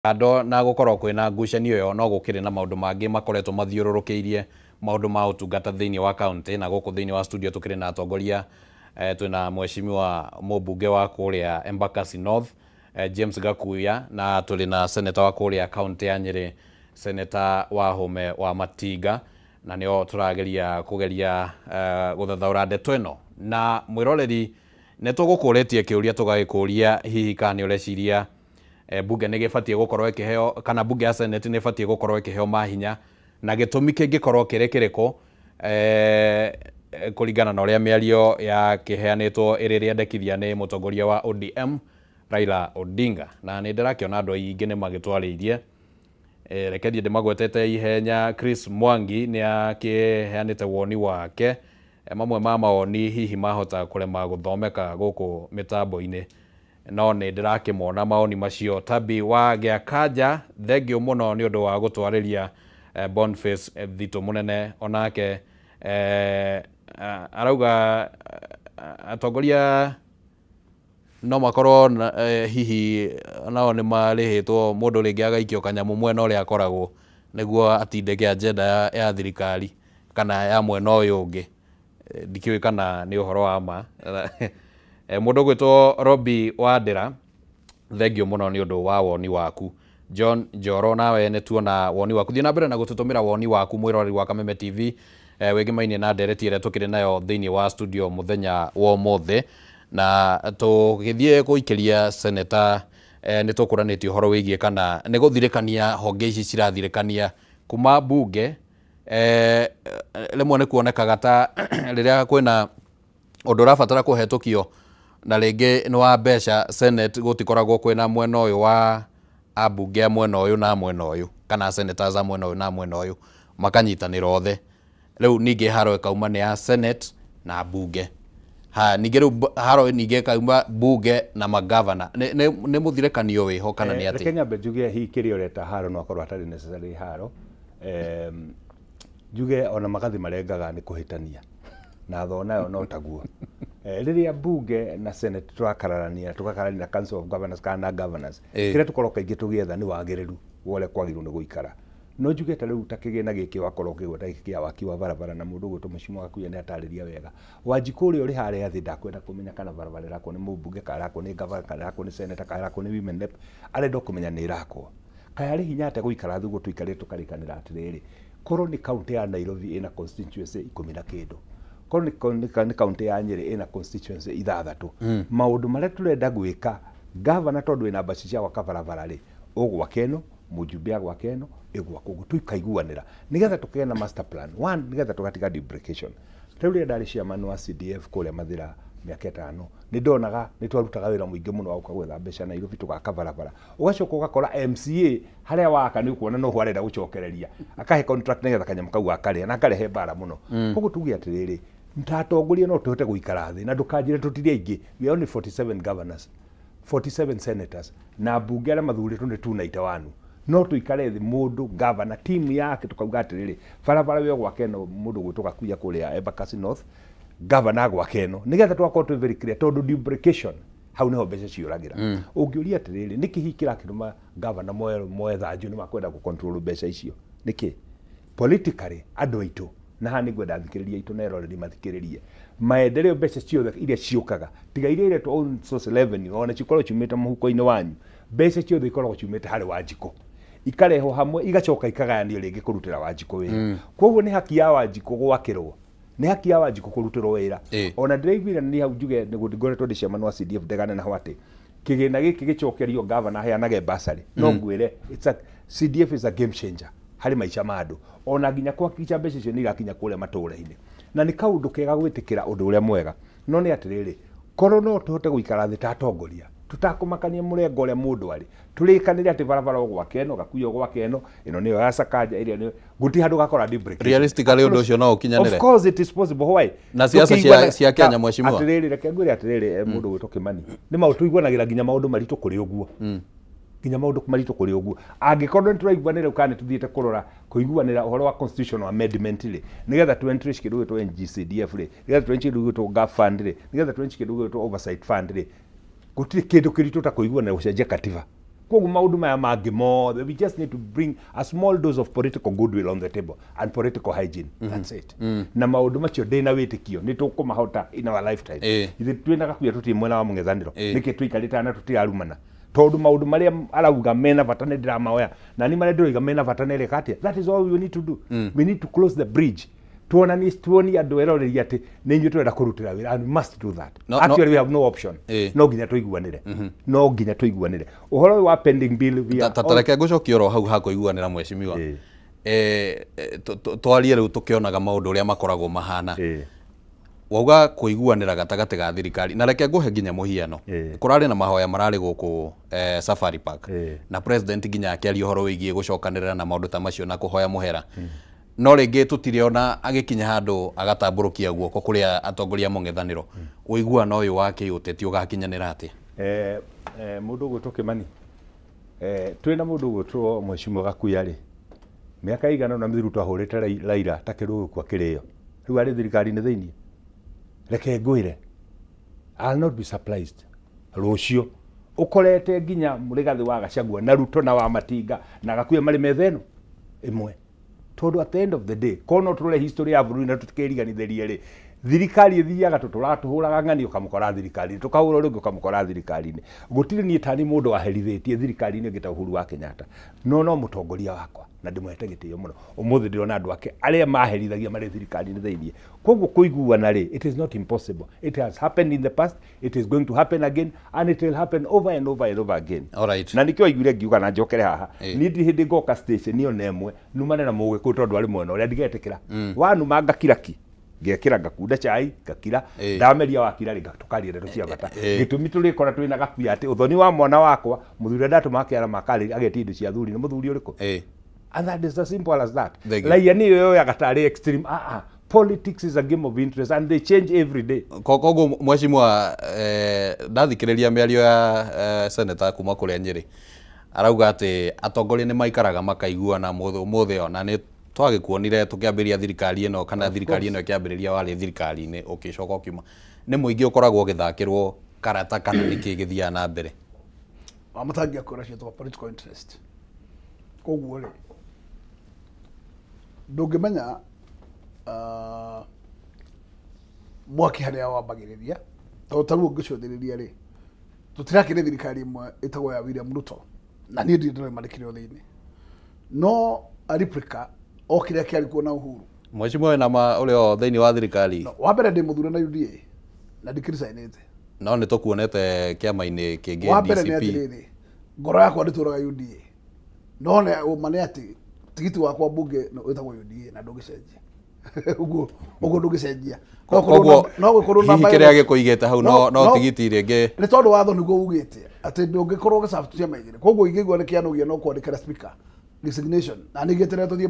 Ando na gukorwo kwina ngucanio yo no gukire na maundu mangi makoretwo mathiururukiirie maundu ma utungata thiini wa county na guku thiini wa studio tukire na atongoria twina mheshimiwa mubunge wa kuria Embakasi North James Gakuya na tuli na senator wa kuria county ya Nyeri senator Wahome wa Matinga na nio turageria kugeria guthathaura ndeto ino na mwiroreri netugukuretie kiuria tugagikuria hihi kana ureciria bunge nĩ gĩbatie gũkorwo ikiheo kana bunge ya senate nĩ ĩbatie gũkorwo ikiheo mahinya na gĩtũmi kĩngĩkorwo kĩrĩ kĩrĩkũ kũringana na ũrĩa mĩario ya kĩheanĩtwo ĩrĩa ndekithia nĩ mũtongoria wa ODM Raila Odinga na nĩ ndĩrakĩona andũ aingĩ nĩ magĩtwarĩirie rekendi ndĩmagwetete ihenya Chris Mwangi nĩ akĩheanĩte woni wake mamwe ma mawoni hihi mahota kũrema gũthomeka gũkũ mĩtambo-inĩ no nĩ ndĩrakĩmona maoni macio Tabi wa Gĩakaja thengio mũno nĩ ũndũ wa gũtwarĩria Boniface Thito Mũnene onake arauga atongoria no makorwo hihi nao nĩ marĩhĩtwo mũndũ rĩngĩ agaikio kanyamu mwena ũrĩa akoragwo nĩguo atindĩke agenda ya thirikari kana ya mwena ũyũ ũngĩ ndikĩũĩ kana nĩ ũhoro wa ma mundu gwitwo Robi Wandĩra thengio muno ni undu wa woni waku John Njoro nawe nĩ tuona woni waku thina mbere na gututumira woni waku mwirori wa Kameme TV wegimainie na ndereti ĩrĩa tukire nayo thiini wa studio muthenya wa mothe na tugithie guikiria senator nĩ tukuranĩtie ũhoro wĩgiĩ kana nĩ gũthirĩkania honge ici cirathirĩkania kuma bunge rĩmwe nĩ kuonekaga ta rĩrĩa kwĩna ũndũ ũrabatara kũhetũkio na rĩngĩ nĩ wa mbeca senate gũtikoragwo kwĩna mwena ũyũ wa ambunge mwena ũyũ na mwena ũyũ kana senators a mwena ũyũ na mwena ũyũ makanyitanĩra othe rĩu ningĩ haro ĩkauma nĩ ya senate na bunge ningĩ rĩu haro ningĩ ĩkauma bunge na magavana nĩ mũthirĩkanio wĩho kana nĩ atĩ Kenya njuge hihi kĩrĩa ũreta haro no akorwo atarĩ necessary haro njuge ona magathi marengaga nĩ kũhĩtania na thona yo no taguo riria bunge na senate twakararania tugakarania council of governors kana governors kire tukorwo kaingĩ tũgĩetha nĩ wagĩrĩru wole kwagĩrĩru nĩ gũikara no njuge ta rĩu ta kĩgĩna gĩkĩ wakorwo kĩgweta gĩkĩ ya waki wa barabara na mũndũ gwĩtwo Mheshimiwa Gakuya nĩ atarĩria wega Wanjikũ ũrĩa ũrĩ harĩa thĩ ndakwenda kũmenya kana barabara ĩrakwo nĩ mũmbunge kana ĩrakwo nĩ governor kana ĩrakwo nĩ senator kana ĩrakwo nĩ women rep arenda kũmenya nĩ ĩrakwo kaya rĩ hinya ate gũikara thugo tuikarĩte tũkarĩkanĩra atĩrĩrĩ korwo nĩ county ya Nairobi ĩna constituency 10 na kĩndũ korwo nĩ county ya Nyeri ĩna constituency 6 maũndũ marĩa tũrenda gwĩka governor tondũ ĩna mbaci cia gwaka barabara rĩ ũgwaka ĩno mũjumbe gwaka ĩno ĩgwaka ũguo tuikaiguanĩra nĩgetha tũkĩgĩa na master plan one nĩgetha tũgatiga duplication rĩu rĩrĩa ndarĩ chairman wa CDF kũrĩa Mathira mĩaka 5 nĩ ndonaga nĩ twarutaga wĩra mũingĩ mũno wa gwetha mbeca Nairobi tũgaka barabara ũgacoka ũgakora MCA harĩa waka nĩ kuona no hwarenda gũcokereria akahe contract nĩgetha kanyamũ kau akarĩa na akarehe bara mũno koguo tuge atĩrĩrĩ mtatongoria no tuhote guikara thi na ndukanjire tutire aingĩ we only 47 governors 47 senators na bunge arĩa mathuurĩtwo nĩ 291 no tuikare thi mũndũ governor team yake tukauga atĩrĩrĩ barabara we gwake no mũndũ gwĩtwo Gakuya kũrĩa Embakasi North governor gwake no nĩgetha twakorwo twĩ very clear tondũ duplication hau niho mbeca ciũragĩra ũngĩũria atĩrĩrĩ nĩkĩ hihi kĩrakĩrũma governor moe thanju nĩ makwenda gũcontrol mbeca icio nĩkĩ politically andũ aitũ na hani ngwenda thikĩrĩria itu na eroreri mathikĩrĩrie maendeleo mbeca ciothe iria ciũkaga tiga iria iretwo own source revenue ona cikorwo ciumĩte mũhuko-inĩ wanyu mbeca ciothe ikoragwo ciumĩte harĩ Wanjikũ ikarehwo hamwe igacoka ikagayanio rĩngĩ kũrutĩra Wanjikũ wĩra koguo nĩ haki ya Wanjikũ gwakĩrwo nĩ haki ya Wanjikũ kũrutĩrwo wĩra ona ndĩraiguire nĩ hau njuge nĩ ngoretwo ndĩ chairman wa CDF ndegane na hwate kĩgĩna gĩkĩ gĩcokerio governor heanage basarĩ no ngwĩre CDF is a game changer harĩ maica ma andũ ona nginya kwakinya mbeca icio nĩ irakinya kũrĩa matũũra-inĩ na nĩ kaũndũ kega gwĩtĩkĩra ũndũ ũrĩa mwega no nĩ atĩrĩrĩ korwo no tũhote gũikara thĩ ta atongoria tũtakũmakania mũrengo ũrĩa mũndũ arĩ tũrĩkanĩre atĩ barabara gwake ĩno Gakuya gwake ĩno nĩyo ya Sakaja ĩrĩa nĩ gũti handũ gakora duplication realistically ũndũ ũcio no ũkinyanĩre of course it is possible why na siasa cia Kenya Mheshimiwa atĩrĩrĩ reke ngwĩre atĩrĩrĩ mũndũ gwĩtwo Kimani nĩ maũndũ tuiguanagĩra nginya maũndũ maritũ kũrĩ ũguo nginya maũndũ maritũ kũrĩ ũguo angĩkorwo nĩ tũraiguanĩra kana tũthiĩte kũrora kũiguanĩra ũhoro wa constitutional amendment rĩ nĩgetha twentrish kĩndũ gĩtwo NGCDF rĩ nĩgetha twentrish kĩndũ gĩtwo GAF fund rĩ nĩgetha twentrish kĩndũ gĩtwo oversight fund rĩ gũtirĩ kĩndũ kĩritũ ta kũiguanĩra gũcenjia katiba koguo maundu maya mangi mothe we just need to bring a small dose of political goodwill on the table and political hygiene. That's it. Na maundu macio ndina witikio ni tukumahota in our lifetime. Ithe twina gakuya tuti mwena wa mung'ethaniro niki twikarite na tutirarumana tondu maundu maria arauga mena bata ni ndiramaoya na ni maria ndiroiga mena bata ni rekatia. That is all we need to do. We need to close the bridge. Tuoni andu eroreria ati ni inyu turenda kurutira wira and we must do that. Actually we have no option. No nginya tuiguanire. No nginya tuiguanire. Uhoro wa pending bill we are tatareke gucokia ro hau hako iguanira mweshimiwa. Twarie riu tukionaga maundu uria makoragwo mahana. Wauga kuiguanira gatagati ga thirikari na reke nguhe nginya muhiano kurari na mahoya marari guku Safari Park na president nginya akiaria horo wigie gucokanirira na maundu ta macio na kuhoya muhera no ringi tutiriona agikinya handu agatamburukia guoko kuria atongoria mung'ethaniro uiguano uyu wake uteti ugakinyanira ati mundu gwitwo Kimani twina mundu gwitwo Mheshimiwa Gakuya ri miaka igana na mithiru twahurite Raila takirugu kwa kirio riu ari thirikari ni thiini reke ngwire I'll not be surprised rucio ukorete nginya Murigathi wa Gachagua na Ruto na wa Matinga na Gakuya mari metheno imwe tondu at the end of the day kono turore history ya bũrũri na tutikiriganithĩrie ri thirikari ithiaga tuturatuhuraga ng'ani ukamukora thirikari tukahura ringi ukamukora thirikari-ini gutiri ni tani mundu waherithitie thirikari-ini ngita Uhuru wa Kenyatta no mutongoria wakwa na ndimwete gitio muno umuthi ndirona andu ake aria maherithagia mari thirikari-ini theinie koguo kuiguana ri it is not impossible. It has happened in the past, it is going to happen again and it will happen over and over and over again. All right. Na nikio igure ngiuga na njokere haha ni ndi hindi ngoka station iyo nemwe numane na muwe ku tondu ari mwena uria ndigetikira wanuma ngakiraki ngekira ngakunda chai ngakira ndameria wakira ringa tukarire rucia bata gitumi turikora twina Gakuya ati uthoni wa mwana wakwa muthuri ndatuma akiara makari ageti indu cia thuri ni muthuri uriku and that is as simple as that. Laia ni yo ya gatari extreme politics is a game of interest and they change every day. Koguo Mheshimiwa ndathikiriria miario ya senator kuma kuria Nyeri arauga ati atongoria ni maikaraga makaiguana muthe ona ni twagikuonire tukiambiria thirikari ino kana thirikari ino ikiambiriria wari thirikari-ini ukicoka ukiuma ni muingi ukoragwo githakirwo karata kana niki githia na mbere amatangia kura cio political interest koguo ri ndungimenya mwaki haria wambagiriria taru ngicũthĩrĩria ri tutirakire thirikari imwe itagwo ya William Ruto na ni ndire marikire thiini no a replica okire kiarikuo na Uhuru Mheshimiwa na ulio thiini wa thirikari wa mbere ndi muthure na UDA na ndikiricainite no ni tukuonete kiama-ini kingi DCP wa mbere ni atiriri ngoro yakwa ndituraga UDA no ne umane ati tigiti wakwa bunge itagwo UDA na ndungicenjia uguo ndungicenjia koguo no gukorwo na kiria gikuigete hau no tigiti ringi ni tondu watho niguo ugite ati ndungikorwo gicabu cia maigire koguo ingigwa ni kianogia no kwandikira speaker resignation na nigetere tuthie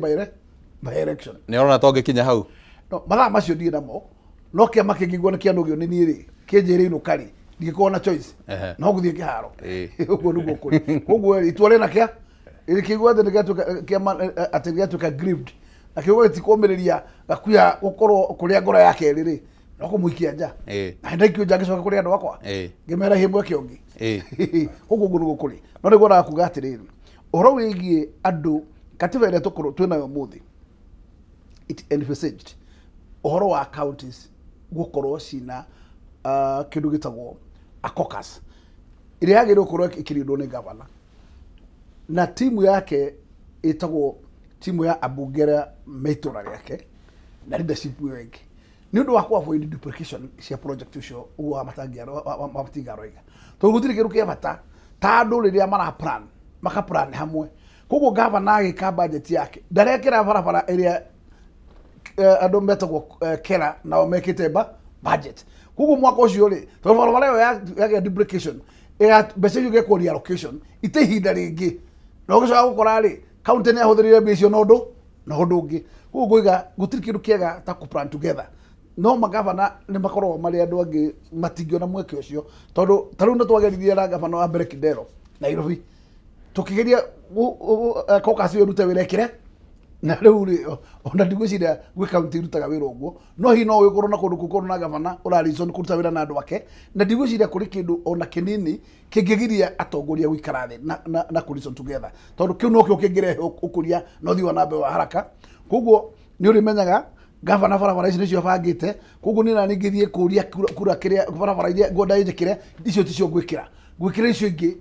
by election ni orona tongikinya hau no mathaa macio ndie namo no kiama kingigwa ni kianogio ni nie ri kinjiri inukari ndigikorwo na choice no guthie kiharo uguo niguo kuri koguo itware na kia ili kigwa ati nigatuka kiama ati nigatuka grieved na kigwa gitikomereria Gakuya gukorwo kuria ngoro yake riri no kumuikia nja na ndikio nja gicoka kuria andu akwa ngimera himwe kiongi uguo niguo kuri no niguo na kuga atiriri uhoro wigie andu katiba iria tukorwo twinayo muthi it envisaged uhoro wa counties gukorwo cina kindu gitagwo a caucus iria yagirwo gukorwo ikirindwo ni governor na timu yake itagwo timu ya abungere meitura yake na leadership wengi ni undu wa avoid duplication cia project ucio uguo amatinga roiga to gutiri kiru kia bata ta andu riria mara plan maka plan hamwe koguo governor agika budget yake ndarekera barabara iria andu metagwo kera na mekite budget koguo mwaka ucio ri to barabara yo ya duplication mbeca yuge ko reallocation ite ihinda ringi no gicoka gukora ri county ni ahuthirire mbeca no ndu ungi koguo ngoiga gutiri kindu kiega ta ku plan together no magavana ni makorwo mari andu angi matingiona mweke ucio tondu taru ndo twagerithia na gavana wa mbere Kidero Nairobi tukigeria caucus yo rute wira kire na riu ri ona ndigwiciria gwi county rutaga wira uguo no hi no wikorwo na kundu kukorwo na gavana urariso ni kuruta wira na andu ake na ndigwiciria kuri kindu ona kinini kingigiria atongoria gwikara thi na kureason together tondu kiu no kio kingirehe ukuria no thi wa nambe wa haraka koguo ni urimenyaga gavana barabara ici nicio bangite koguo ni nani ngithie kuria kura kiria barabara iria ngoda njikire icio ticio gwikira icio ingi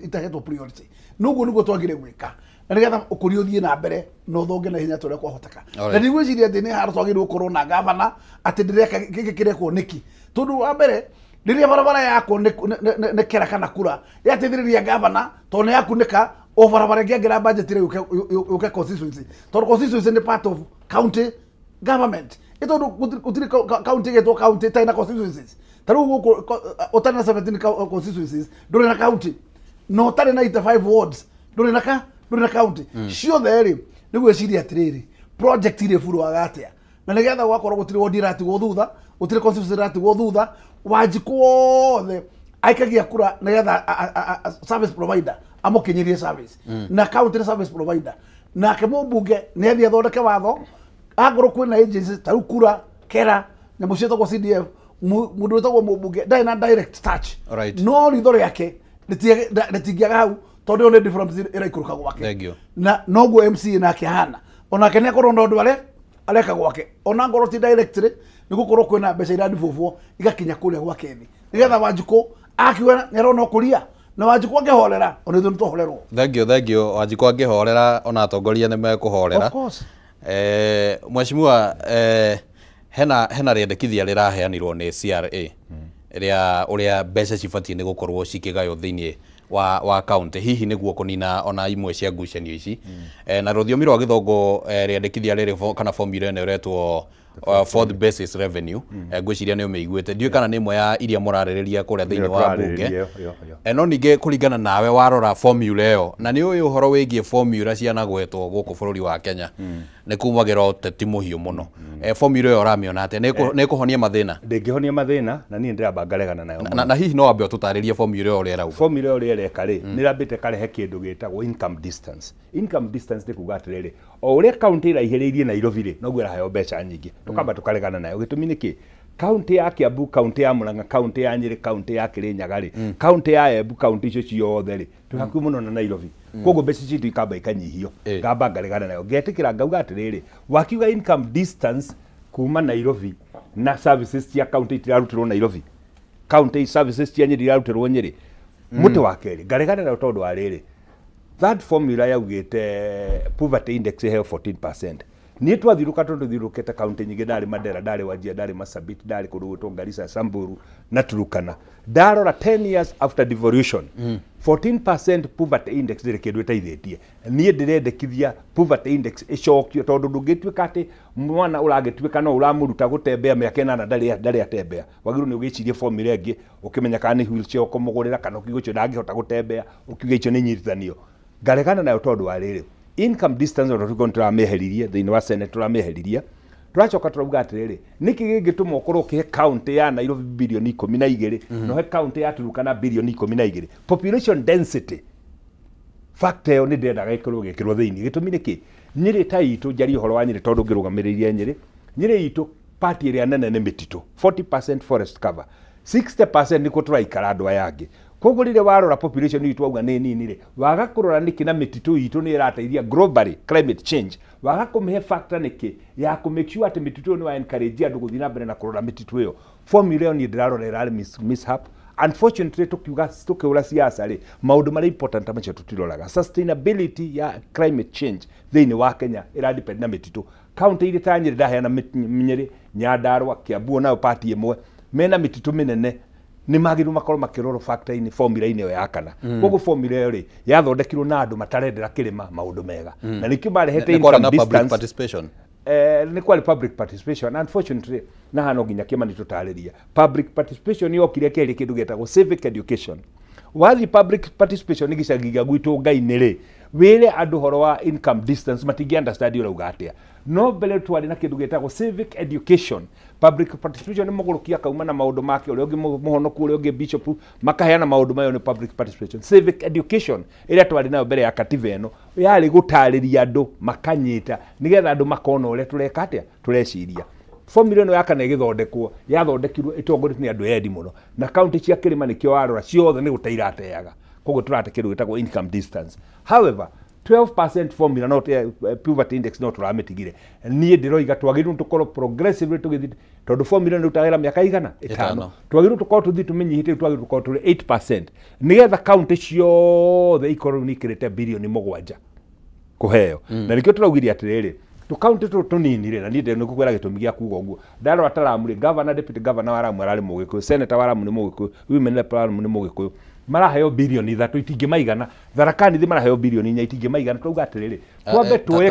itahetwo priority nuguo niguo twagire gwika na nigetha ukuri uthie na mbere no thonge na hinya tore kwahoteka na ndigwiciria ndi ni haro twagire gukorwo na gavana ati ndireka giki kirekwo niki tondu wa mbere riria barabara yako ne kera kana kura yateithiriria gavana to ne yakuneka o barabara ngira budget ire uke constituency tondu constituency ni part of county government ito utiri county geto county taina constituencies taru utana 17 constituencies dore na county no tare 95 wards dore na county sio there niguo ciria atiriri project ile furu wagatia na nigetha gwakorwo gutiri ward iratigwo thutha utiri constituency iratigwo thutha wajiko the aikagia kura nigetha service provider amukinyirie service na county service provider na kemubunge ni athia thondeke watho agoro kwina agencies taru kura kera na mucieto kwa CDF mundu wetagwo mubunge ndai na direct touch no ritho riake ritingiaga hau tondu ni difference iraikuruka gwake na noguo MC nake hana ona kene akorwo ndondo areka gwake ona ngoro ti directly ni gukorwo kwina mbeca iradibofwo igakinya kuria gwake thi nigetha Wanjiko akiwa nirona kuria na Wanjiko angehorera ona ithu nitohorerwo thengio Wanjiko angehorera ona atongoria ni mekuhorera of course mweshimua hena riendekithia riraheanirwo ni CRA uria mbeca cibatie ni gukorwo cikigayo thiini wa county hihi niguo kunina ona imwe cia ngucanio ici na rũthiomi rwa gĩthongo riendekithia riri kana formula ene retwo fourth basis revenue ngwiciria ni umeiguite ndiu kana ni imwe ya iria murarĩrĩria kuria thiini wa bunge no ninge kuringana nawe warora formula iyo na ni uyu uhoro wigie formula cianagwetwo guku bururi wa Kenya ni kumagira uteti muhiu muno formula iyo ramiona ate ni kuhonia mathina ndingihonia mathina na ni ndiramba ngaregana nayo na hihi no ambe tutaririe formula iyo ria rauga formula iyo ria reka ri ni rambite karehe kindu gitagwo income distance ni kuga atiriri o uria county iraihiriirie Nairobi ri noguo irahayo mbeca nyingi tukamba tukaregana nayo gitumi niki county ya Kiambu county ya Murang'a county ya Nyeri county ya Kirinyaga ri county ya Embu county icio ciothe ri tuhaku muno na Nairobi koguo mbeca citu ikamba ikanyihio ngamba ngaregana nayo ngetikira ngauga atiriri wakiuga income distance kuma Nairobi na services cia county irarutirwo Nairobi county services cia Nyeri irarutirwo Nyeri muti wa keri ngaregana nayo tondu wa riri that formula yaugite poverty index he 14% ni twathiruka tondu thirukete county nyingi ndari Mandera ndari Wajir ndari Marsabit ndari kurugutwo Garissa Samburu na Turukana ndarora 10 years after devolution 14% poverty index ndire kindu itaithitie nie ndirendekithia poverty index icokio tondu ndungituika ati mwana uragituika no uramuruta gutembea miaka 8 ndari atembea wagiru ni ugicirie formula ingi ukimenya kana ni wheelchair ukomugurira kana ukigucio ndangihota gutembea ukiuga icio ni nyirithanio ngaregana nayo tondu wa riri income distance ndo tuko turameheririe thiini wa Senate turameheririe turacoka turauga atiriri niki gingituma ukorwo ki county ya Nairobi bilioni 12 no he county ya Turukana bilioni 12 population density factor yo ni ndendaga ikorwo gikirwo thiini gitumi niki Nyeri ta itu jari horo wa Nyeri tondu ngirugamiria Nyeri itu party area nene ni mititu 40% forest cover 60% niko turaikara andu ayangi koguo rire warora population itu auga ni nini ri waga kurora niki na mititu itu ni irateithia globally climate change waga kumehe factor niki ya ku make sure ati mititu ni wa encourage andu guthina mbere na kurora mititu iyo formula yo ni ndirarora irari mishap unfortunately tukiura siasa ri maundu mari important amacho tutiroraga sustainability ya climate change thiini wa Kenya ira depend na mititu county iri ta Nyeri ndaheana Nyeri Nyandarua Kiambu na party imwe mena mititu minene ni magiru makorwo makiroro factor ini formula ini ya kana koguo formula iyo ri yathondekirwo na andu matarendera kirima maundu mega na nikio marehete income distance participation ni kwali public participation unfortunately na hano nginya kimani tutariria public participation yo kiria kiri kindu getagwo civic education wathi public participation nigicagiga gwitu ngai-ini ri wire andu horo wa income distance matingi understand urauga atia no mbere twari na kindu gitagwo civic education. Public participation ni mugurukia kauma na maundu make uri ungi muhonoku uri ungi bishop makaheana maundu mayo ni public participation. Civic education ira twari nayo mbere ya katiba eno yari gutariria andu makanyita nigetha andu makona ure tureka atia tureciria. Formula ino yakana igithondekwo yathondekirwo itongoretio ni andu endi muno na county cia Kirima nikio arora ciothe ni guteira ateaga koguo turate kindu gitagwo income distance. However 12% formula not poverty index not ramitigire nie ndiroiga twagiru tukoro progressively tugithi tondu formula ni utawira miaka igana 5 twagiru tukoro tuthi tumenyihite twagiru tukoro tuli 8% nigetha county ciothe economy kirete bilioni 7 kuheo na nikio turaugiria atiriri tu county tuninire na ndinde nikukwira gitumi gia kuga uguo ndaro ataramuri governor deputy governor waramu arari mugikuyu senator waramu ni mugikuyu women rep waramu ni mugikuyu maraheo bilioni 3 itingimaigana Tharakani thi maraheo bilioni 4 itingimaigana twauga atiriri twambe tuwe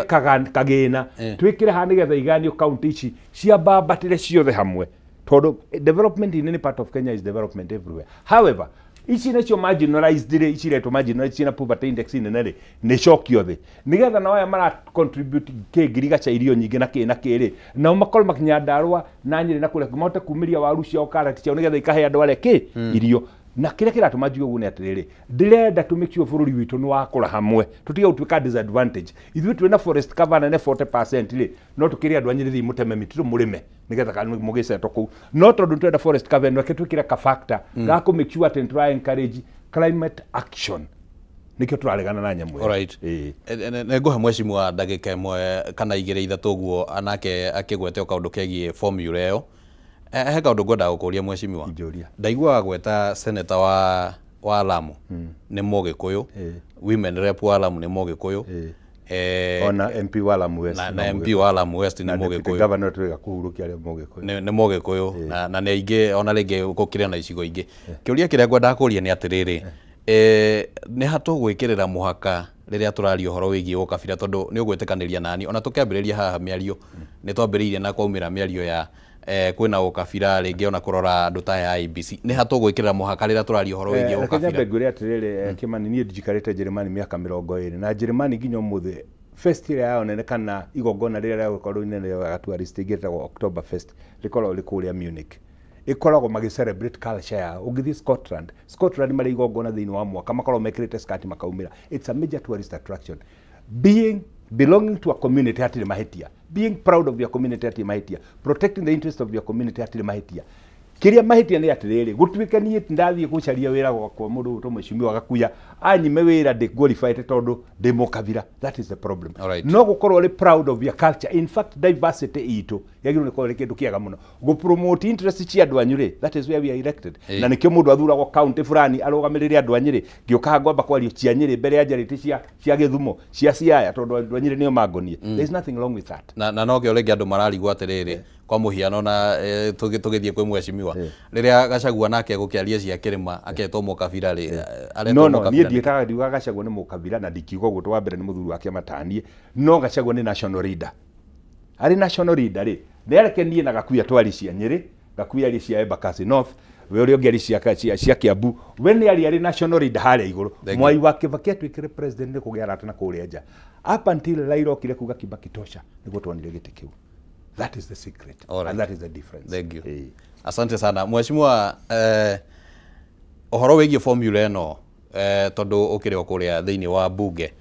kagina twikire ha nigetha iganio county ici cia bambatire ciothe hamwe tondu development in any part of Kenya is development everywhere. However ici nacio marginalized ri ici reto marginalized na poverty index nene ni cokio thi nigetha na waya mara contribute kingiriga cha irio nyingi na kiri na makol makinya Ndarua na Nyeri na kule kumote kumiria waru cia karati cia nigetha ikahe andu ale irio na kile kiratuma njuge ugu ni atiriri ndirenda to make sure bururi witu ni wakura hamwe tutiga utwika disadvantage ithu twina forest cover na 40% ri no tukiri andu anyiri thi muteme mitiru murime nigetha kana mugise toku no tondu twenda forest cover no ketwikira ka factor ga ku make sure and try encourage climate action nikio turaregana na nyamu. Alright nego hamwe cimu wa ndagika imwe kana igire ithatu guo anake akigwete kaundu kegie formula yo he kaundu ngwenda gukuria mweshimiwa ndaigua gweta senator wa Lamu ni Mugikuyu women rep wa Lamu ni Mugikuyu ona MP wa Lamu West na MP wa Lamu West ni Mugikuyu governor twiga kuhurukia ari Mugikuyu ni Mugikuyu na ne inge ona ringi gukira na icigo ingi kiuria kiria ngwenda kuria ni atiriri ni hatu gwikirira muhaka riria turari uhoro wigi ukabira tondu ni ugwetekaniria nani ona tukiambiriria haha miario ni twambiririe na kwaumira miario ya kwina ukabira ringi ona kurora andu ta ya IBC ni hatu gwikirira muhaka riria turari uhoro wigi ukabira Kenya ngure atiriri Kimani ni ndijikarite Jeremani miaka 20 na Jeremani nginya umuthi festival yao nenekana igogona riria ria gukorwo inene ya tourist igitagwo October Fest rikorwo likuria Munich ikoragwo magi celebrate culture yao ugithi Scotland mari igogona thiini wa mwaka makorwo mekirite skati makaumira. It's a major tourist attraction. Belonging to a community atire mahitia, being proud of your community atire mahitia, protecting the interest of your community atire mahitia. Kiria mahitia ni atiriri gutwike ni ndathie gucaria wira gwakwa mundu tumwishimi wagakuya anyime wira de qualified tondu demo kavira. That is the problem. No gukorwo ri proud of your culture. In fact diversity itu yagiru ni ko kindu kiaga muno go promote interest cia andu anyure. That is where we are elected. Na nikio mundu athuragwo county fulani arugamirire andu anyire ngioka ngomba kwario cia nyiri mbere ya jariti cia Githumo cia Siaya tondu andu anyire nio mangonie. There is nothing wrong with that. Na no gyo lengi andu mararigwa atiriri kwa muhiano na tugithie kwi mweshimiwa riria Gachagua nake gukiaria cia Kirima aketwo mukabira ri aretwo mukabira nie ndietaga ndiuga Gachagua ni mukabira na ndikiuga gutu wa mbere ni muthuri wake matanie no Gachagua ni national leader ari national leader ri nderekenie na Gakuya twari cia Nyeri Gakuya ri cia Embakasi North we uri ongeri cia Kiambu we ni ari national leader hale iguru Mwai wa Kibaki atwikire president ni kugia rata na kuria nja up until Raila okire kuga Kibaki tosha niguo twonire giti kiu. That is the secret. And that is the difference. Thank you. Asante sana. Mweshimiwa ohoro wigi formula eno tondu ukire okuria thiini wa bunge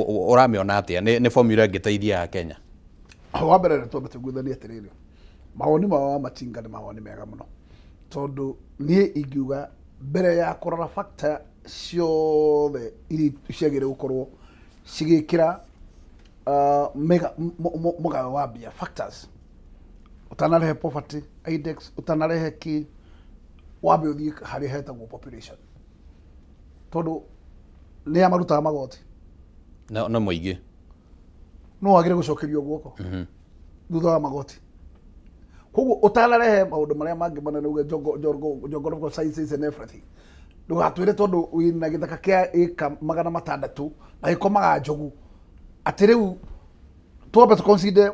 uramiona atia ni formula ngiteithia Kenya. Wa mbere twambe tuguthania atiriri mawoni ma Machinga ni mawoni mega muno tondu nie ingiuga mbere ya kurora factor ciothe iri ciagire gukorwo cigikira mega mugawe wa bia factors utanarehe poverty index utanarehe ki wabe uthii hari hetagwo population tondu ni amaruta magoti no muingi no wagire gucokerio guoko thutha wa magoti koguo utanarehe maundu maria mangi manene uge jongo sciences and everything ndugatwire tondu wina githaka kia ika 600 na ikomaga njogu atiriu twambe to consider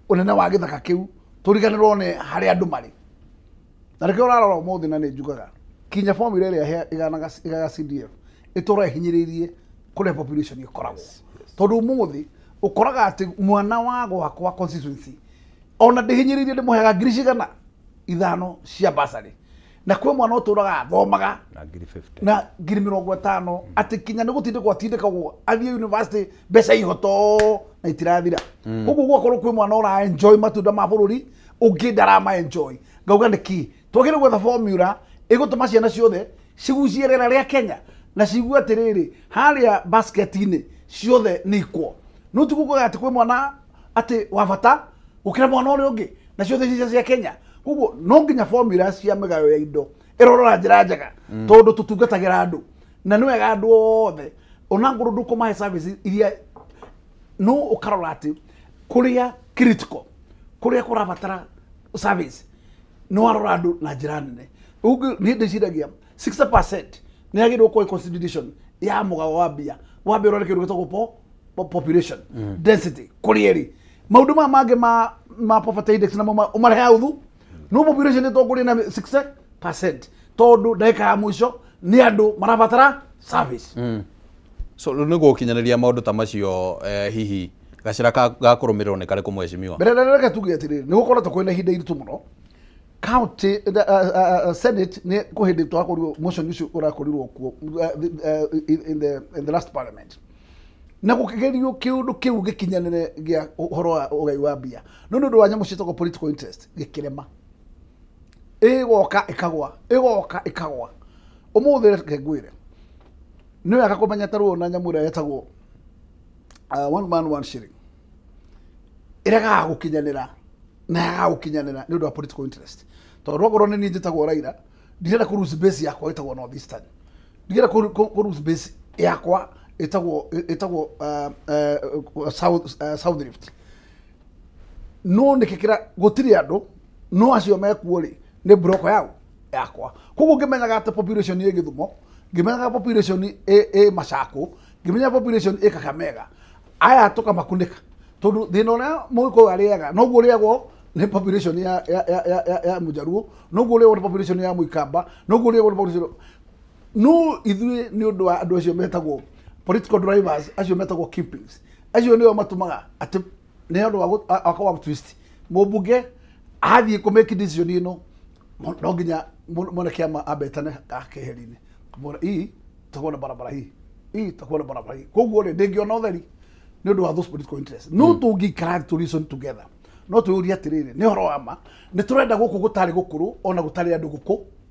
unene wa githaka kiu turiganirwo ni hari andu mari na reke urarora muthi na ni njugaga kinya formula iria igaga CDF itura hinyiririe kule population ikoragwo tondu muthi ukoraga ati mwana wa gwakwa constituency ona ndihinyiririe ndimuhega ngiri cigana ithano cia basari na kwe mwana uturaga thomaga na ngiri 50 ati kinya ni gutindikwo atindikagwo athie university mbeca ihoto na itirathira koguo gwakorwo kwe mwana ora enjoy matunda ma bururi ungi ndarama enjoy ngauga niki twagire gwetha formula igutuma ciana ciothe cigucie rĩera rĩa Kenya na cigue atiriri haria basket-ini ciothe ni ikwo no tigukuga ati kwe mwana ati wabata ukira mwana uri ungi na ciothe cia Kenya koguo no nginya formula cia migayo ya indo irorora njira njega tondu tutungatagira andu na nĩ wega andu othe ona nguru ndukumahe service iria no ukarora ati kuria critical kuria kurabatara service no arora andu na njira nene ugu ni ndiciragia 60% ni agirwo kwa constitution ya mugao wa mbia rore kindu gitagwo population density kurieri maundu mange ma poverty index na umareha uthu no population ni tonguri na 60% tondu ndaika ya mwisho ni andu marabatara service so ni gukinyaniria maundu ta macio hihi gacira ga kurumirwo ni kare kumweshimiwa mbere tuge atiriri ni gukorwo kwina hinda iritu muno county senate ni kuhindi twakorirwo motion icio urakorirwo kuo in the last parliament na gukigerio kiundu kiu gikinyanire gia uhoro wa ugai wa mbia no ndu wa nyamu citoko political interest gikirema igoka ikagwa umuthire kegwire niwe akakomenya taruo na nyamu ira yetagwo one man one shilling iraga gukinyanira na gukinyanira ni ndu wa political interest to rogoro ni njitagwo Raila ndirenda ku lose base yakwa itagwo North Eastern ndirenda ku lose base yakwa itagwo South Rift no nikikira gutiri andu no acio mekuo ri ni broko yao yakwa koguo ngimenyaga ati population ye Githumo ngimenyaga population Machako ngimenyaga population Kakamega aya tukamakunika tondu thina uria muiko ariaga no guo riagwo ni population ya Mujaruo no guo riagwo ni population ya Muikamba no guo riagwo ni population no ithui ni undu wa andu acio metagwo political drivers acio metagwo keepings acio nio matumaga ati ni andu wa twist mubunge athie ku make decision ino no nginya mwana kiama abetane akeherinĩ mwana tagona barabara tagona barabara koguo ni ndingiona utheri ni undu wa those political interests no tungikara to reason together no tuyuria atiriri ni horo ama ni turenda guku gutari gukuru ona gutari andu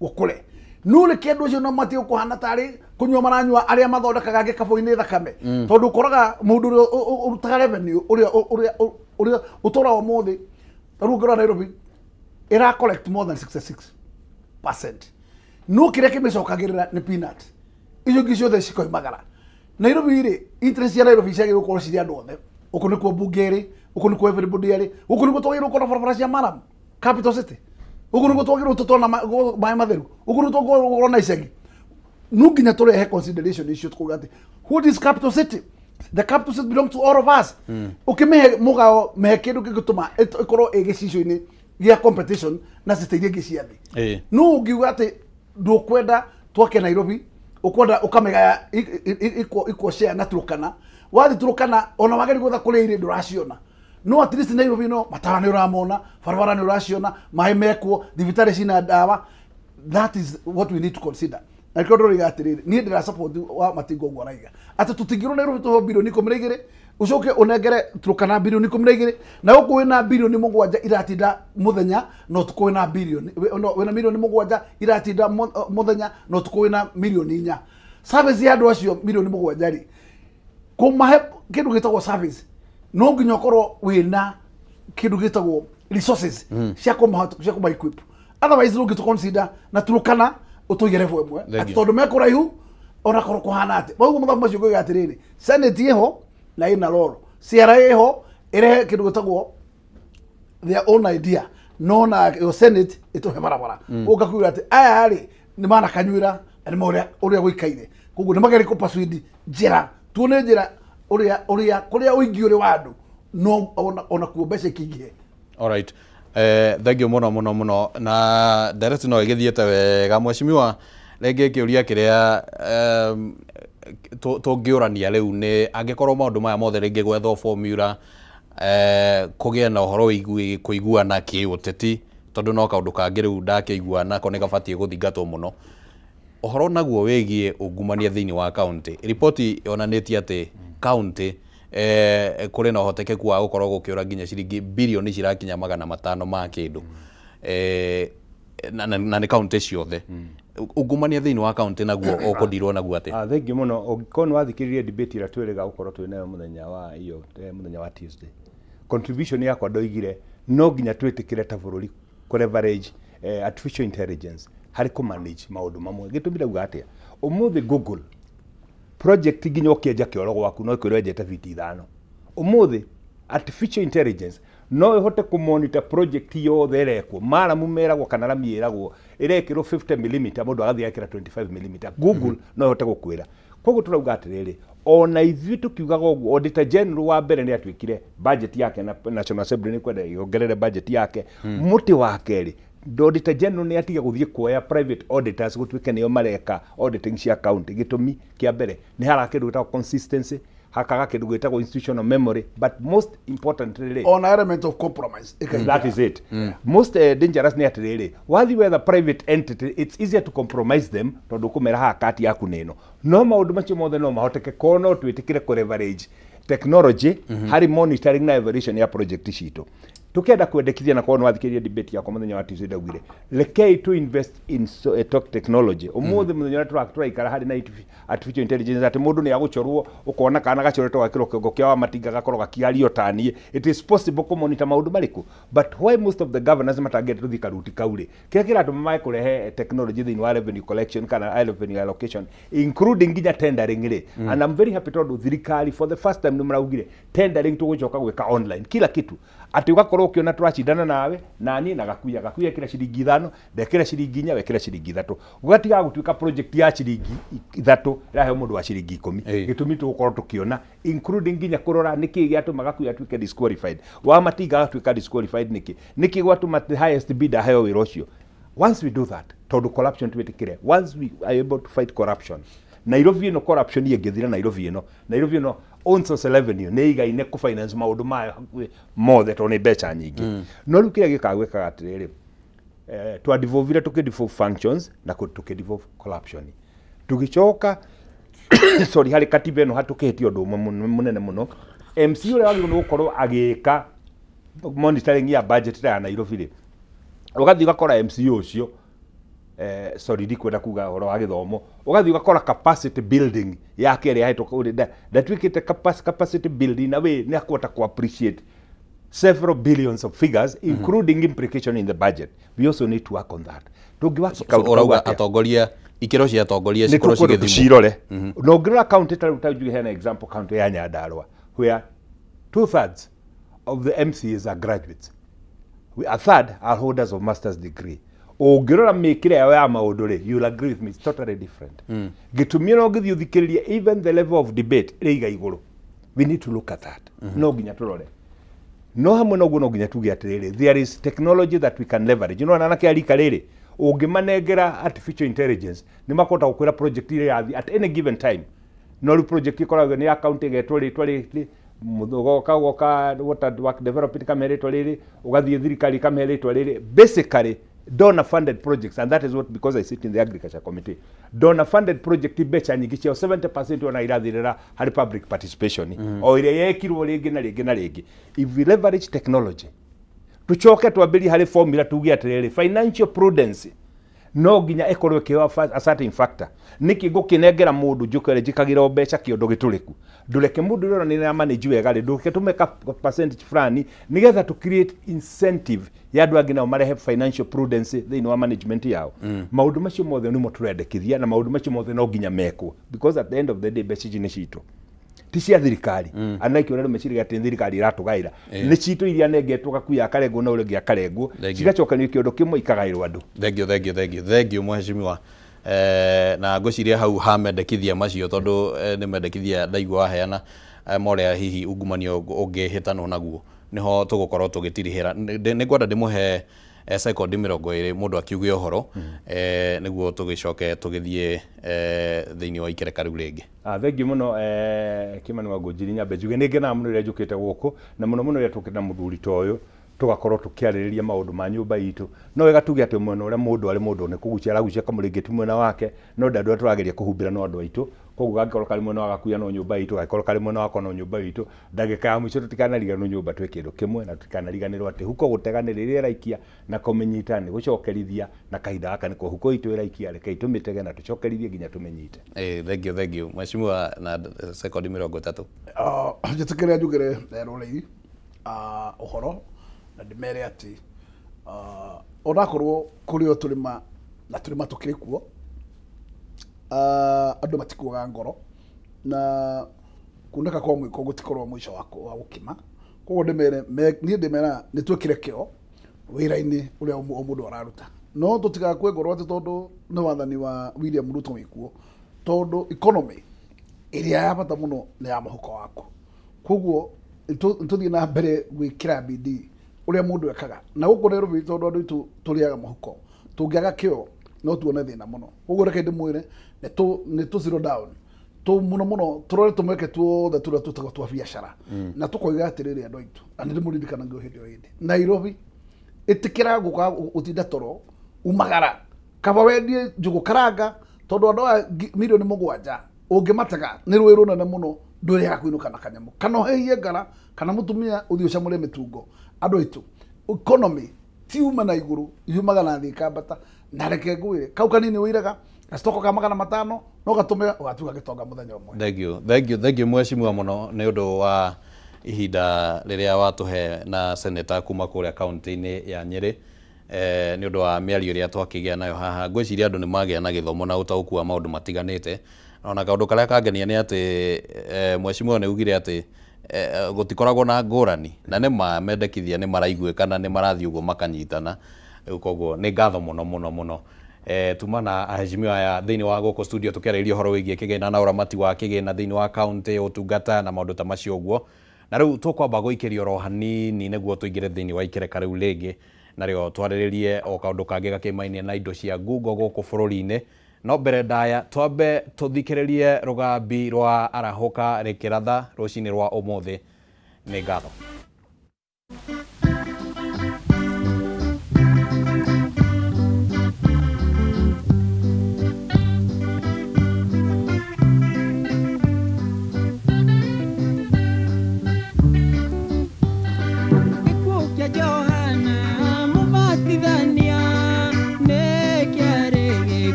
gukure no le kindu cio no mati ukuhana tari kunywa maranywa aria mathondekaga gikabo-ini thakame tondu ukoraga mundu urutaga revenue uria utora o muthi tarugura Nairobi ira collect more than 66%. No kire kimecokagirira ni peanut. Icio ngicio the ciko imagara. Nairobi ri interest ya Nairobi ciage gukorwo ciri andu othe. Uko ni kwa bungeri, uko ni kwa everybody ri. Uko ni gutwagirwo ukora barabara cia Maram, capital city. Uko ni gutwagirwo tutona mai matheru. Uko ni gutwagirwo na icagi. No nginya turehe consideration icio tukuga ati who is capital city? The capital city belongs to all of us. Ukimehe mugao mehe kindu gigutuma ikorwo igicicio-ini gia competition na citeithie ngi ciathi no ngiuga ati ndukwenda twake Nairobi ukwenda ukamega iko share na Turukana wathi Turukana ona wageri gutha kuri iri nduraciona no at least Nairobi no matawa ni uramona barabara ni uraciona mai mekwo thibitari cina dawa that is what we need to consider na kiondo rigatiriri ni ndira support wa Matingo Ngwaraiga ati tutingirwo Nairobi tuho bilioni 12 ucoke unengere Turukana bilioni 12 na uko wina bilioni 7 iratinda muthenya no tuko wina bilioni wina milioni 7 iratinda muthenya no tuko wina milioni 4 service ya andu acio milioni 7 ri kumahe kindu gitagwo service no nginya ukorwo wina kindu gitagwo resources cia kuma equip otherwise no gitu consider na Turukana utugere vwemwe tondu mekuraihu ona korwo kuhana ati baugo muthambo cio kuga atiriri senate iho na ina loro CRA iho ire kindu gitagwo their own idea no na yo senate ituhe barabara ugakuira ati aya ri ni mana kanyuira ni moria uria guikaire koguo ni mageri ku persuade njira tuone njira uria kuria uingi uri wandu no ona kuombesha kingie. All right. Thank you muno na direct no igithiete wega mweshimiwa renge kiuria kiria tũngĩũrania rĩu nĩ angĩkorwo maũndũ maya mothe rĩngĩ gwethwo formula kũgĩa na ũhoro kũiguana kĩũteti tondũ no kaũndũ kangĩ rĩu ndakĩiguana ko nĩ gabatiĩ gũthingatwo mũno ũhoro naguo wĩgiĩ ungumania thĩinĩ wa kaunti ripoti yonanĩtie atĩ kaunti kũrĩ na ũhotekeku wa gũkorwo gũkĩũra nginya ciringi birioni cirakinya 500 ma kĩndũ na nĩ kaunti ciothe ungumania thĩinĩ wa kaunti naguo ũkũndirwo naguo atĩ thengi mũno ũngĩkorwo nĩ wathikĩrĩria debate ĩrĩa twĩrĩga gũkorwo twĩnayo mũthenya wa Tuesday contribution yakwa ndoigire no nginya twĩtĩkĩre ta bũrũri kũ leverage artificial intelligence harĩ kũ manage maũndũ mamwe gĩtũmi ndauga atĩa ũmũthĩ Google project nginya ũkĩenja kĩoro gwaku no ĩkwĩrwo enjete biti 5 ũmũthĩ artificial intelligence no ĩhote kũ monitor project yothe ĩrekwo maramu meragwo kana rami ĩragwo ĩrekĩrwo 50mm mũndũ agathiĩ ekĩra 25mm Google no ĩhote gũkwĩra koguo tũrauga atĩrĩrĩ ona ithuĩ tũkiugaga ũguo Auditor General wa mbere nĩ atwĩkire budget yake na National Assembly nĩ kwenda yongerere budget yake mũtĩ wa kerĩ Auditor General nĩ atiga gũthiĩ kuoya private auditors gũtuĩke nĩo mareka auditing cia county gĩtũmi kĩa mbere nĩ harakĩndũ gwĩtagwo consistency hakaga kĩndũ gwĩtagwo institutional memory but most importantly on element of compromise that is it most dangerous nĩ atĩrĩrĩ wathi wetha private entity it's easier to compromise them tondũ kũmera haha kati yaku neno no maũndũ macio mothe no mahoteke korwo no twĩtĩkĩre kũ leverage technology harĩ monitoring na evaluation ya project citũ tukenda kwendekithia na korwo wathikĩrĩria debate yakwa mũthenya wa Tuesday ndaugire rekei to invest in technology ũmũthĩ mũthenya wa tũraikara harĩ na artificial intelligence atĩ mũndũ nĩ agũcorwo ũkona kana gacoretwo gakĩrwo kĩongo kĩa wa matinga gakorwo gakiario taniĩ it is possible to monitor maũndũ marĩkũ but why most of the governors matangĩenda tũthi karuti kaurĩ kĩrĩa kĩratũma mae kũrehe technology thĩinĩ wa revenue collection kana revenue allocation including nginya tendering rĩ and I'm very happy tondũ thirikari for the first time nĩ maraugire tendering tũgũcoka gwĩka online kila kitu atĩ ũgakorwo ũkĩona tũracindana nawe na niĩ na gakuya kĩra ciringi 5 ndekĩra ciringi 4 wekĩra ciringi 3 gũgatiga gũtuĩka project ya ciringi 3 ĩraheo mũndũ wa ciringi 10 gĩtũmi tũgũkorwo tũkĩona including nginya kũrora nĩkĩ gĩatũma gakuya atuĩke disqualified wa matinga atuĩka disqualified nĩkĩ gwatũma the highest bidder aheo wĩra ũcio once we do that tondũ corruption twĩtĩkĩre once we are able to fight corruption Nairobi ĩno corruption ĩngĩthira Nairobi ĩno own source revenue nĩ igaine ku finance maũndũ mayo mothe tondũ nĩ mbeca nyingĩ no rĩu kĩrĩa gĩkagwĩkaga atĩrĩrĩ twa devolve tukĩdevolve functions na tukĩdevolve corruption tũgĩcoka sorry harĩ katiba ĩno hatũkĩhĩtie ũndũ mũnene mũno MC ũrĩa wagĩrĩirwo gũkorwo agĩka monitoring ya budget ya Nairobi rĩ ũgathiĩ ũgakora MC ũcio sorry ndikwenda kuga ũhoro wa gĩthomo ũgathiĩ ũgakora capacity building yake ĩrĩa yahetwo ndatuĩkĩte capacity building na we nĩ akũhota ku appreciate several billions of figures including implication in the budget we also need to work on that ũrauga atongoria ikĩro cia atongoria cikorwo cigĩthimwo no ngĩrora county ta njuge hena example county ya Nyandarua where 2/3 of the MCs are graduates a third are holders of master's degree ũngĩrora mĩkĩre yao ya maũndũ rĩ you'll agree with me it's totally different gĩtũmi no ngĩthiĩ ũthikĩrĩrie even the level of debate ĩrĩ iga igũrũ we need to look at that no nginya tũrore no hamwe noguo no nginya tuge atĩrĩrĩ there is technology that we can leverage no anake arika rĩrĩ ũngĩmanengera artificial intelligence nĩ makota gũkwĩra project iria yathi at any given time no rĩu project ikoragwo nĩ account ĩgetwo rĩtwa rĩrĩ mũthogoka water work development kamerĩtwa rĩrĩ ũgathiĩ thirikari kamerĩtwa rĩrĩ basically donor funded projects and that is what because I sit in the agriculture committee donor funded project mbeca nyingĩ cio 70% ona irathirĩra harĩ public participation o ĩrĩa yekirwo rĩngĩ na rĩngĩ na rĩngĩ if we leverage technology tucoke twambĩrie harĩ formula tuge atĩrĩrĩ financial prudence no nginya ĩkorwo ĩkĩoya a certain factor nĩkĩ ngũkĩnengera mũndũ njũkere njĩkagĩra mbeca kĩondo gĩtũrĩku ndũreke mũndũ ũrĩa nĩ na manage wega rĩ ndũke tũmeka percentage fulani nĩgetha to create incentive ya andũ angĩ nao marehe financial prudence thĩinĩ wa management yao maũndũ macio mothe nĩmo tũrendekithia na maũndũ macio mothe no nginya mekwo because at the end of the day mbeca ici nĩ citũ ti cia thirikari anaikio rero meciriga atĩ thirikari iratũgaĩra nĩ citũ iria nengetwo gakuya akarengwo na ũrĩa akarengwo cigacokanio kĩondo kĩmwe ikagaĩrwo andũ thengio mheshimiwa na ngũciria hau ha mendekithia macio tondũ nĩ mendekithia ndaigua waheana morĩa hihi ungumania ũngĩhĩtanwo naguo niho tũgũkorwo tũgĩtirihĩra nĩ ngwenda ndĩmũhe sekondi 20 mundu akiuge uhoro niguo tugicoke tugithie thiini wa ikereka riu ringi. Thengi muno Kimani Wangũnjiri Nyambe njuge nĩ ngenaga mũno rĩrĩa njũkĩte gũkũ na mũno mũno rĩrĩa tũkĩte na mũthuri ta ũyũ tugakorwo tukiarĩrĩria maũndũ ma nyũmba itũ no wega tuge atĩ mwena ũrĩa mũndũ arĩ mũndũ nĩ kũgucia aragucia kamũrĩngĩti mwena wake no andũ tũrageria kũhumbĩra no andũ aitũ koguo gangĩkorwo karĩ mwena wa Gakuya no nyũmba itũ gangĩkorwo karĩ mwena wakwa no nyũmba itũ ndagĩka ya mũico tũtikanariganĩrwo nyũmba twĩ kĩndũ kĩmwe na tũtikanariganĩrwo atĩ huko gũtega nĩ rĩrĩa ĩraikia na kũmĩnyita nĩ gũcokerithia na kahinda gaka nĩkuo huko itũ ĩraikia rekei tũmĩtege na tũcokerithie nginya tũmĩnyite. Thank you mheshimiwa na sekondi 30. Njĩtĩkĩre njugĩre rũrĩi ũhoro na ndĩmere atĩ onakorwo kũrĩ o tũrĩma na tũrĩma tũkĩrĩ kuo andũ matikuaga ngoro na kuneka kwa mwĩko gũtikorwo mũico wa gũkima koguo niĩ ndĩmera nĩ twĩkĩre kĩo wĩra-inĩ ũrĩa o mũndũ araruta no tũtigakue ngoro atĩ tondũ nĩ wathani wa William Ruto wĩkuo tondũ economy ĩrĩa ya bata mũno nĩ ya mũhuko waku koguo tũthiĩ na mbere gwĩkĩra bidii ũrĩa mũndũ ekaga na gũkũ Nairobi tondũ andũ aitũ tũrĩaga mũhuko tũngĩaga kĩo no tuone thĩna mũno koguo reke ndĩmwĩre nĩ tũ zero down mũno tũrore tũmweke tuothe tũrĩa tũtagwo twa biacara na tũkoiga atĩrĩrĩ andũ aitũ na nĩ ndĩmũririkanaga hĩndĩ o hĩndĩ Nairobi ĩtĩkĩra gũka ũtinda toro umagara kaba wendie njũgũ karanga tondũ andũ a milioni 7 ũngĩmatega nĩ rũĩ rũnene mũno ndũrĩ ya kũinũka na kanyamũ kana ũhehie ngara kana mũtumia ũthiĩ ũcamũre mĩtungo andũ aitũ economy ti uma na igũrũ yumaga na thĩ ikambata na reke ngwĩre kau kanini wĩiraga gacitoko ka 500 no gatũme ũgatuga gĩtonga mũthenya ũmwe. Thank you mheshimiwa mũno nĩ ũndũ wa ihinda rĩrĩa watũhe na seneta kuma kũrĩa kaunti-inĩ ya Nyĩrĩ nĩ ũndũ wa mĩario ĩrĩa twakĩgĩa nayo haha ngwĩciria andũ nĩ magĩa na gĩthomo na ũtaũku wa maũndũ matiganĩte ona kaũndũ karĩa kangenia nĩ atĩ mheshimiwa nĩ ugire atĩ gũtikoragwo na ngũrani na nĩ mamendekithia nĩ maraiguĩka na nĩ marathiĩ ũguo makanyitana koguo nĩ ngatho mũno tuma na aheshimiwa aya thĩinĩ wa gũkũ studio tũkĩarĩrĩria ũhoro wĩgiĩ kĩgĩna na ũramati wa kĩgĩna thĩinĩ wa kaunti ũtungata na maũndũ ta macio ũguo na rĩu tũkwamba gũikĩria oro hanini nĩguo tũingĩre thĩinĩ wa ikereka rĩu rĩngĩ narĩo twarĩrĩrie o kaũndũ kangĩ gakĩmainie na indo cia ngungo gũkũ bũrũri-inĩ no mbere ndaya twambe tũthikĩrĩrie rũgambi rwa arahũka rĩkĩratha rũcinĩ rwa ũmũthĩ nĩ ngatho.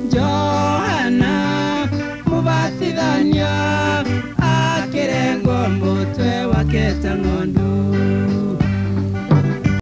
Johana mubatithania akirengo mutwe wake tangondu